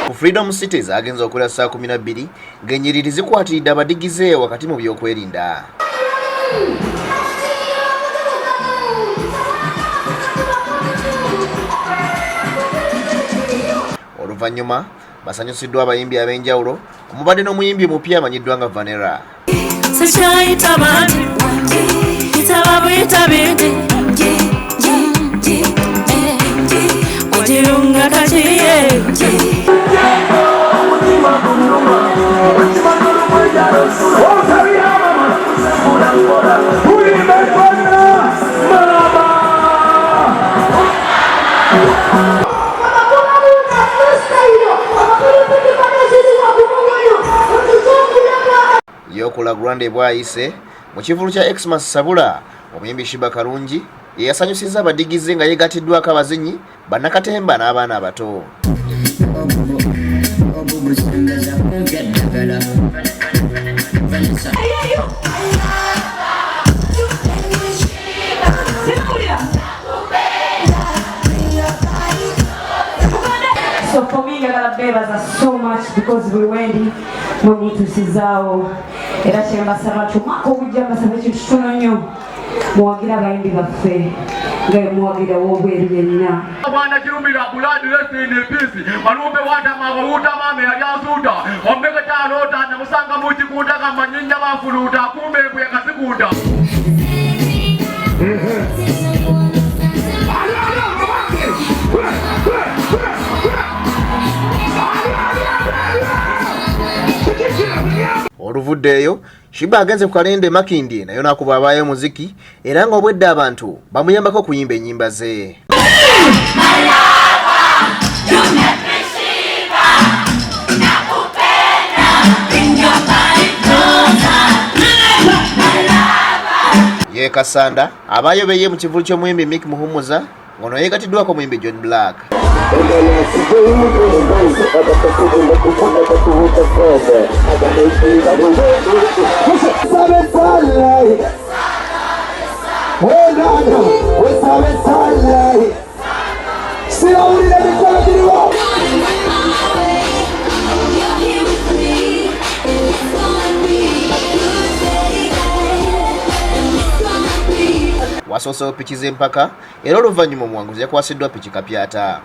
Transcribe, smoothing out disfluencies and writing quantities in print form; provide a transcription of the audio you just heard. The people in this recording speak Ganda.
Ku Freedom Cities agenza okulya saa 12 ng'ennyiriri zikwatiridde abadigize wakati mu byokwerinda. Oluvannyuma basanyusiddwa abayimbi ab'enjawulo omubadde n'omuyimbi omupya amanyiddwa nga Vanera. Yokula Grande bwayise mu kivulu kya Xmas Sabula omuyimbi Shiba Kalungi yasanyusizza abadigize nga yeegatiddwako abazinyi bannakatemba n'abaana abato. So for me, I gotta bebaza so much because we went mu tusizaawo era kyembasaba tumako bujja mbasaba ekintu kitono nnyo muwagira abayimbi baffe nga muwagira w'obweru yenna abana kirumira buladi lesini pisi balumbe watama abawutama yali asuuta ombeke talota namusanga mu kikunda kamanyinya bafuluta kumbe bwe kasikunda. Oluvuddeeyo Shiba agenze ku kalende Makindye nayo nakuba abaayo muziki era nga obwedde abantu bamuyambako kuyimba ennyimba ze. Ye Kasanda abayobeye mu kivulu ky'omuyimbi Mick Muhumuza ngono yeegatiddwako omuyimbi John Black. Wasosewo piki z'empaka era oluvannyuma omuwanguzi yakwasiddwa piki kapyata.